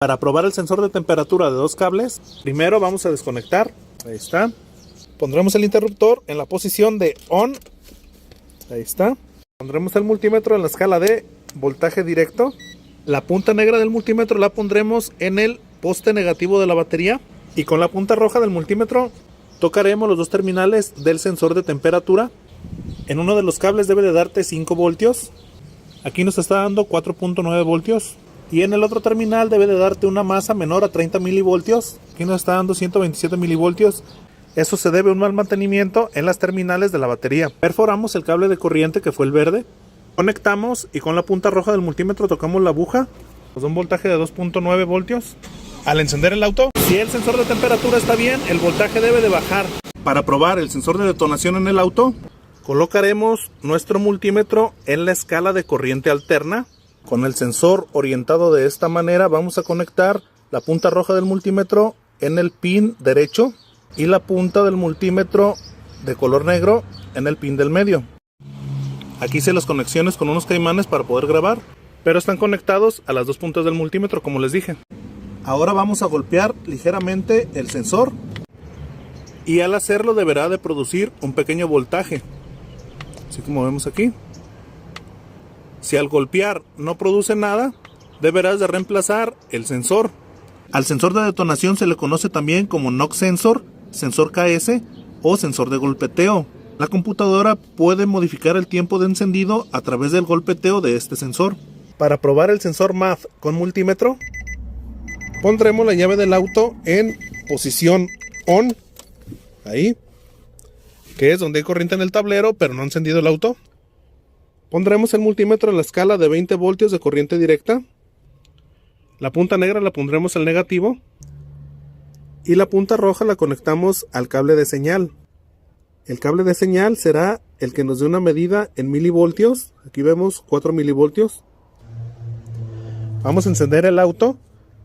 Para probar el sensor de temperatura de dos cables, primero vamos a desconectar. Ahí está. Pondremos el interruptor en la posición de on. Ahí está. Pondremos el multímetro en la escala de voltaje directo. La punta negra del multímetro la pondremos en el poste negativo de la batería. Y con la punta roja del multímetro tocaremos los dos terminales del sensor de temperatura. En uno de los cables debe de darte 5 voltios. Aquí nos está dando 4.9 voltios. Y en el otro terminal debe de darte una masa menor a 30 milivoltios. Aquí nos está dando 127 milivoltios. Eso se debe a un mal mantenimiento en las terminales de la batería. Perforamos el cable de corriente que fue el verde. Conectamos y con la punta roja del multímetro tocamos la aguja. Nos da un voltaje de 2.9 voltios. Al encender el auto, si el sensor de temperatura está bien, el voltaje debe de bajar. Para probar el sensor de detonación en el auto, colocaremos nuestro multímetro en la escala de corriente alterna. Con el sensor orientado de esta manera vamos a conectar la punta roja del multímetro en el pin derecho y la punta del multímetro de color negro en el pin del medio. Aquí hice las conexiones con unos caimanes para poder grabar, pero están conectados a las dos puntas del multímetro como les dije. Ahora vamos a golpear ligeramente el sensor y al hacerlo deberá de producir un pequeño voltaje, así como vemos aquí. Si al golpear no produce nada, deberás de reemplazar el sensor. Al sensor de detonación se le conoce también como knock sensor, sensor KS o sensor de golpeteo. La computadora puede modificar el tiempo de encendido a través del golpeteo de este sensor. Para probar el sensor MAF con multímetro, pondremos la llave del auto en posición on, ahí, que es donde hay corriente en el tablero pero no ha encendido el auto. Pondremos el multímetro en la escala de 20 voltios de corriente directa. La punta negra la pondremos al negativo. Y la punta roja la conectamos al cable de señal. El cable de señal será el que nos dé una medida en milivoltios. Aquí vemos 4 milivoltios. Vamos a encender el auto.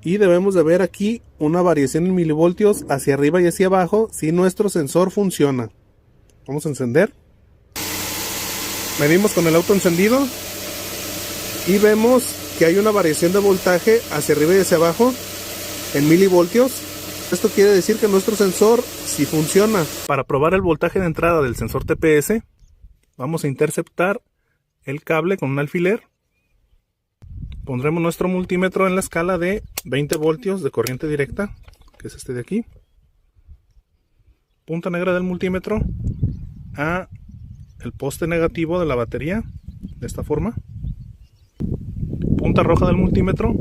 Y debemos de ver aquí una variación en milivoltios hacia arriba y hacia abajo si nuestro sensor funciona. Vamos a encender. Medimos con el auto encendido y vemos que hay una variación de voltaje hacia arriba y hacia abajo en milivoltios. Esto quiere decir que nuestro sensor sí funciona. Para probar el voltaje de entrada del sensor TPS, vamos a interceptar el cable con un alfiler. Pondremos nuestro multímetro en la escala de 20 voltios de corriente directa, que es este de aquí. Punta negra del multímetro a el poste negativo de la batería, de esta forma. Punta roja del multímetro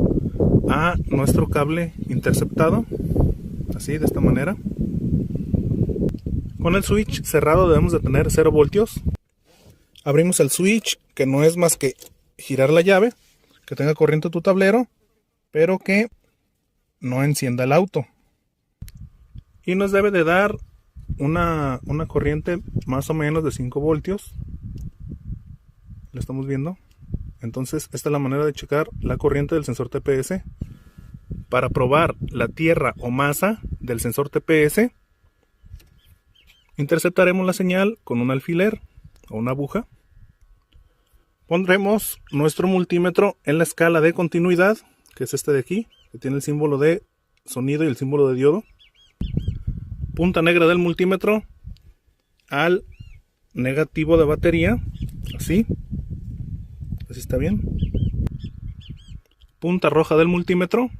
a nuestro cable interceptado, así, de esta manera. Con el switch cerrado debemos de tener 0 voltios. Abrimos el switch, que no es más que girar la llave, que tenga corriente tu tablero, pero que no encienda el auto. Y nos debe de dar una corriente más o menos de 5 voltios. ¿Lo estamos viendo? Entonces esta es la manera de checar la corriente del sensor TPS. Para probar la tierra o masa del sensor TPS, interceptaremos la señal con un alfiler o una aguja. Pondremos nuestro multímetro en la escala de continuidad, que es este de aquí, que tiene el símbolo de sonido y el símbolo de diodo. Punta negra del multímetro al negativo de batería, así está bien. Punta roja del multímetro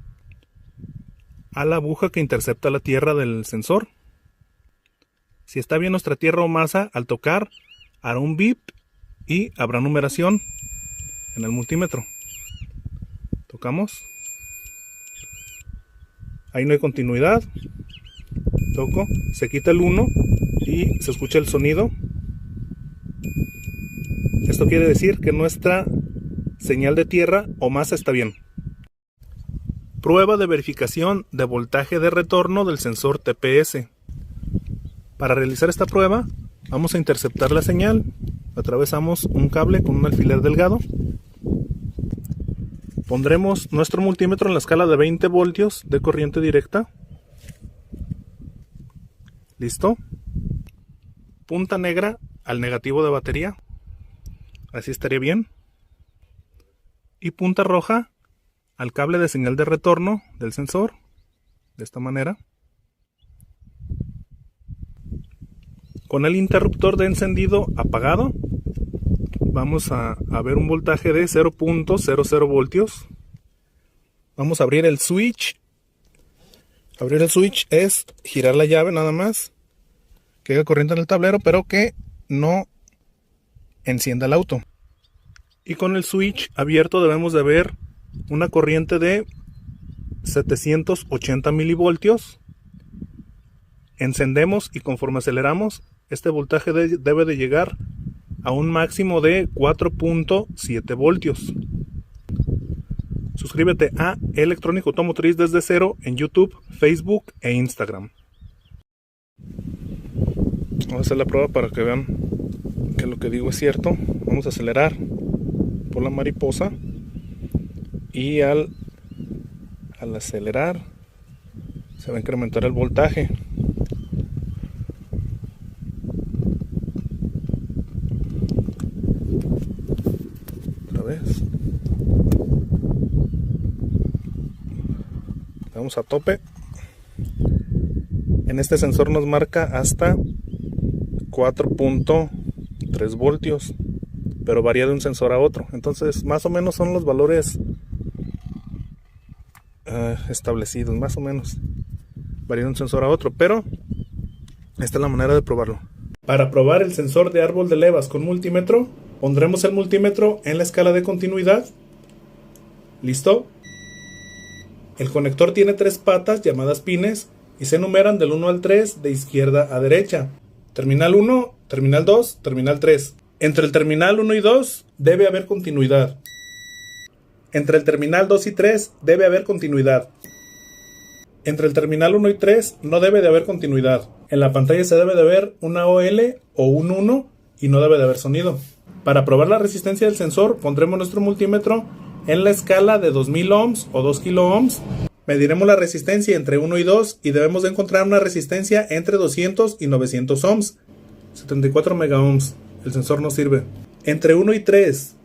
a la aguja que intercepta la tierra del sensor. Si está bien nuestra tierra o masa, al tocar hará un bip y habrá numeración en el multímetro. Tocamos, ahí no hay continuidad. Toco, se quita el 1 y se escucha el sonido. Esto quiere decir que nuestra señal de tierra o masa está bien. Prueba de verificación de voltaje de retorno del sensor TPS. Para realizar esta prueba vamos a interceptar la señal. Atravesamos un cable con un alfiler delgado. Pondremos nuestro multímetro en la escala de 20 voltios de corriente directa. ¿Listo? Punta negra al negativo de batería. Así estaría bien. Y punta roja al cable de señal de retorno del sensor, de esta manera. Con el interruptor de encendido apagado, vamos a ver un voltaje de 0.00 voltios. Vamos a abrir el switch. Abrir el switch es girar la llave nada más, que haga corriente en el tablero, pero que no encienda el auto. Y con el switch abierto debemos de ver una corriente de 780 milivoltios. Encendemos y conforme aceleramos, este voltaje debe de llegar a un máximo de 4.7 voltios. Suscríbete a Electrónica Automotriz desde cero en YouTube, Facebook e Instagram. Vamos a hacer la prueba para que vean que lo que digo es cierto. Vamos a acelerar por la mariposa y al acelerar se va a incrementar el voltaje. Otra vez. Vamos a tope. En este sensor nos marca hasta 4.3 voltios, pero varía de un sensor a otro. Entonces más o menos son los valores establecidos, más o menos varía de un sensor a otro, pero esta es la manera de probarlo. Para probar el sensor de árbol de levas con multímetro, pondremos el multímetro en la escala de continuidad. ¿Listo? El conector tiene 3 patas llamadas pines y se enumeran del 1 al 3 de izquierda a derecha. Terminal 1, terminal 2, terminal 3. Entre el terminal 1 y 2 debe haber continuidad. Entre el terminal 2 y 3 debe haber continuidad. Entre el terminal 1 y 3 no debe de haber continuidad. En la pantalla se debe de ver una OL o un 1 y no debe de haber sonido. Para probar la resistencia del sensor pondremos nuestro multímetro en la escala de 2000 ohms o 2 kilo ohms. Mediremos la resistencia entre 1 y 2 y debemos de encontrar una resistencia entre 200 y 900 ohms. 74 mega ohms. El sensor no sirve. Entre 1 y 3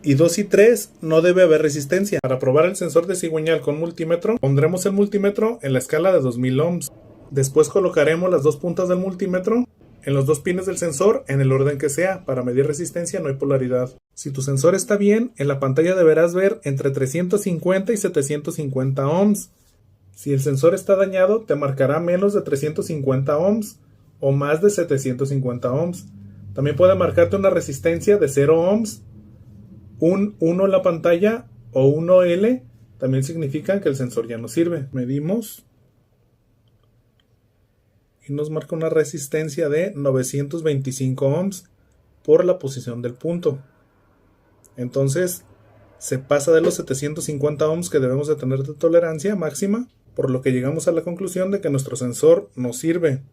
y 2 y 3 no debe haber resistencia. Para probar el sensor de cigüeñal con multímetro, pondremos el multímetro en la escala de 2000 ohms. Después colocaremos las dos puntas del multímetro en los dos pines del sensor en el orden que sea. Para medir resistencia no hay polaridad. Si tu sensor está bien, en la pantalla deberás ver entre 350 y 750 ohms. Si el sensor está dañado, te marcará menos de 350 ohms o más de 750 ohms. También puede marcarte una resistencia de 0 ohms. Un 1 en la pantalla o un OL también significan que el sensor ya no sirve. Medimos y nos marca una resistencia de 925 ohms por la posición del punto. Entonces se pasa de los 750 ohms que debemos de tener de tolerancia máxima, por lo que llegamos a la conclusión de que nuestro sensor no sirve.